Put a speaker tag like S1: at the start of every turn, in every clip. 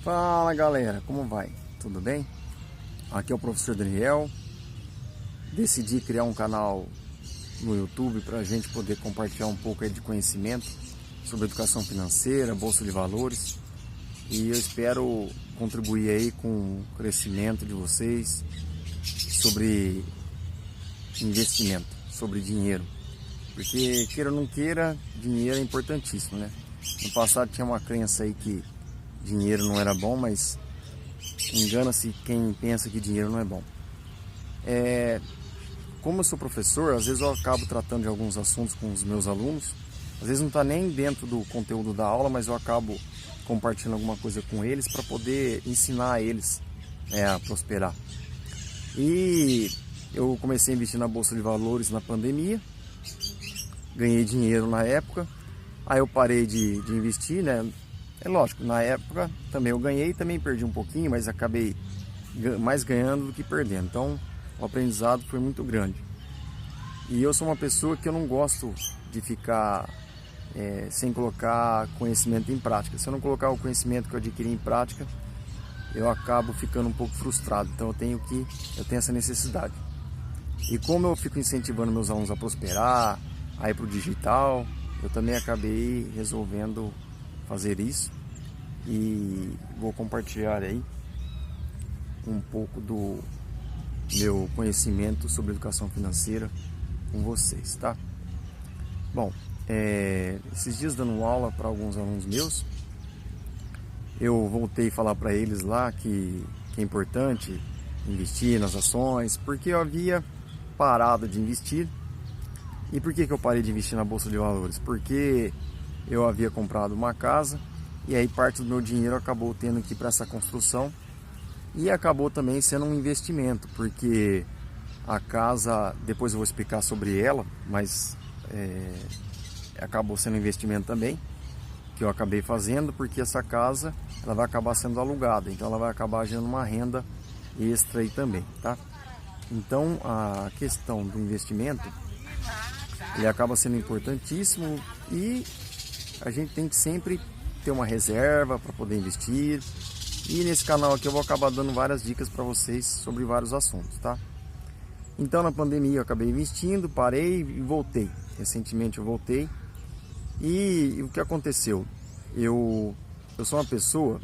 S1: Fala galera, como vai? Tudo bem? Aqui é o professor Daniel. Decidi criar um canal no YouTube para a gente poder compartilhar um pouco aí de conhecimento sobre educação financeira, bolsa de valores, e eu espero contribuir aí com o crescimento de vocês sobre investimento, sobre dinheiro, porque queira ou não queira, dinheiro é importantíssimo, né? No passado tinha uma crença aí que dinheiro não era bom, mas engana-se quem pensa que dinheiro não é bom. Como eu sou professor, às vezes eu acabo tratando de alguns assuntos com os meus alunos, às vezes não está nem dentro do conteúdo da aula, mas eu acabo compartilhando alguma coisa com eles para poder ensinar eles a prosperar. E eu comecei a investir na bolsa de valores na pandemia, ganhei dinheiro na época, aí eu parei de investir, né? É lógico, na época também eu ganhei, também perdi um pouquinho, mas acabei mais ganhando do que perdendo. Então o aprendizado foi muito grande. E eu sou uma pessoa que eu não gosto de ficar sem colocar conhecimento em prática. Se eu não colocar o conhecimento que eu adquiri em prática, eu acabo ficando um pouco frustrado. Então eu tenho essa necessidade. E como eu fico incentivando meus alunos a prosperar, a ir para o digital, eu também acabei resolvendo fazer isso e vou compartilhar aí um pouco do meu conhecimento sobre educação financeira com vocês, tá? Bom, esses dias dando aula para alguns alunos meus, eu voltei a falar para eles lá que é importante investir nas ações, porque eu havia parado de investir. E por que eu parei de investir na bolsa de valores? Porque eu havia comprado uma casa e aí parte do meu dinheiro acabou tendo que ir para essa construção, e acabou também sendo um investimento, porque a casa, depois eu vou explicar sobre ela, mas acabou sendo um investimento também que eu acabei fazendo, porque essa casa ela vai acabar sendo alugada, então ela vai acabar gerando uma renda extra aí também, tá? Então a questão do investimento, ele acaba sendo importantíssimo e a gente tem que sempre ter uma reserva para poder investir. E nesse canal aqui eu vou acabar dando várias dicas para vocês sobre vários assuntos, tá? Então na pandemia eu acabei investindo, parei e voltei. Recentemente eu voltei. E o que aconteceu? Eu sou uma pessoa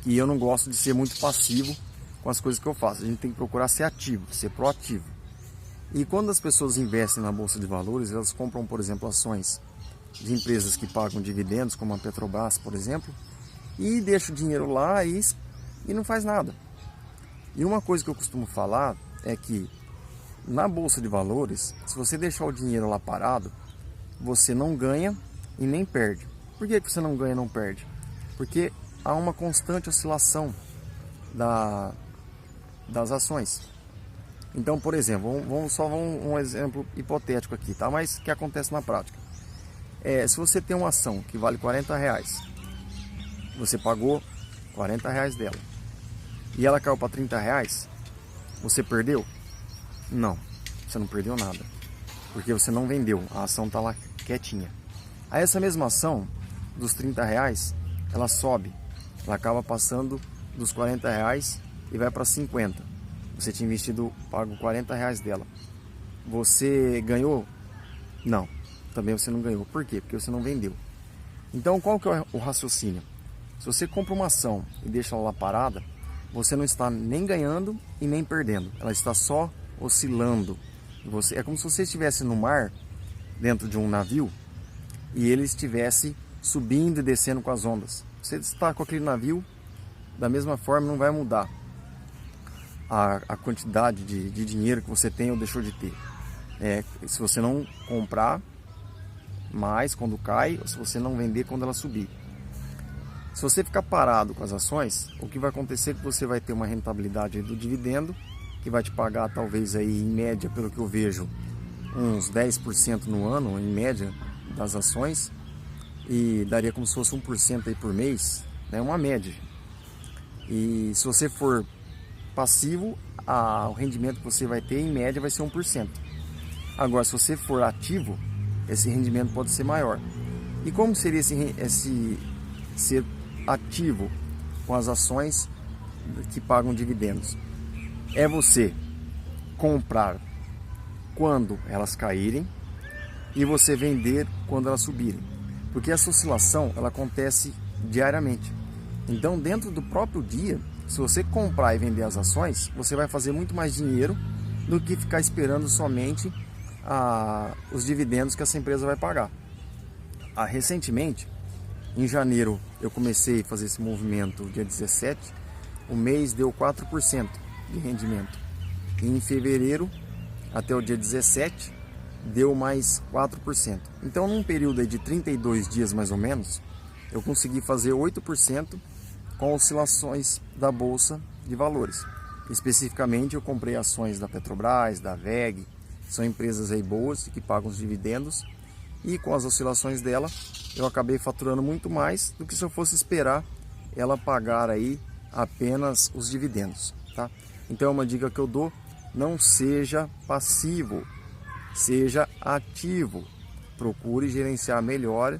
S1: que eu não gosto de ser muito passivo com as coisas que eu faço. A gente tem que procurar ser ativo, ser proativo. E quando as pessoas investem na bolsa de valores, elas compram, por exemplo, ações de empresas que pagam dividendos, como a Petrobras, por exemplo, e deixa o dinheiro lá e não faz nada. E uma coisa que eu costumo falar é que na bolsa de valores, se você deixar o dinheiro lá parado, você não ganha e nem perde. Por que você não ganha e não perde? Porque há uma constante oscilação das ações. Então, por exemplo, vamos um exemplo hipotético aqui, tá? Mas que acontece na prática. Se você tem uma ação que vale R$40, você pagou R$40 dela e ela caiu para R$30, você perdeu? Não, você não perdeu nada, porque você não vendeu, a ação está lá quietinha. Aí essa mesma ação dos R$30, ela sobe, ela acaba passando dos R$40 e vai para 50. Você tinha investido, pago R$40 dela. Você ganhou? Não, também você não ganhou. Por quê? Porque você não vendeu. Então qual que é o raciocínio? Se você compra uma ação e deixa ela lá parada, você não está nem ganhando e nem perdendo. Ela está só oscilando. É como se você estivesse no mar, dentro de um navio, e ele estivesse subindo e descendo com as ondas. Você está com aquele navio, da mesma forma não vai mudar a quantidade de dinheiro que você tem ou deixou de ter. Se você não comprar mais quando cai, ou se você não vender quando ela subir. Se você ficar parado com as ações, o que vai acontecer é que você vai ter uma rentabilidade do dividendo, que vai te pagar talvez aí em média, pelo que eu vejo, uns 10% no ano, em média, das ações, e daria como se fosse 1% aí por mês, né? Uma média. E se você for passivo, o rendimento que você vai ter em média vai ser 1%. Agora, se você for ativo, esse rendimento pode ser maior. E como seria esse ser ativo? com as ações que pagam dividendos é você comprar quando elas caírem e você vender quando elas subirem, porque essa oscilação ela acontece diariamente. Então, dentro do próprio dia, se você comprar e vender as ações, você vai fazer muito mais dinheiro do que ficar esperando somente os dividendos que essa empresa vai pagar. Recentemente, em janeiro, eu comecei a fazer esse movimento dia 17, o mês deu 4% de rendimento. E em fevereiro, até o dia 17, deu mais 4%. Então, num período aí de 32 dias mais ou menos, eu consegui fazer 8% com oscilações da Bolsa de Valores. Especificamente, eu comprei ações da Petrobras, da WEG, são empresas aí boas que pagam os dividendos, e com as oscilações dela, eu acabei faturando muito mais do que se eu fosse esperar ela pagar aí apenas os dividendos, tá? Então, é uma dica que eu dou: não seja passivo, seja ativo. Procure gerenciar melhor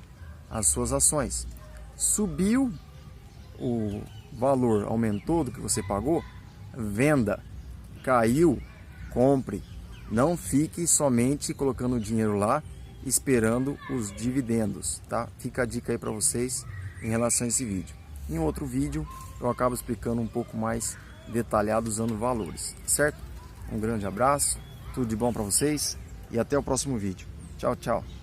S1: as suas ações. Subiu o valor, aumentou do que você pagou, venda. Caiu, compre. Não fique somente colocando o dinheiro lá esperando os dividendos, tá? Fica a dica aí para vocês em relação a esse vídeo. Em outro vídeo eu acabo explicando um pouco mais detalhado usando valores, certo? Um grande abraço, tudo de bom para vocês e até o próximo vídeo. Tchau, tchau.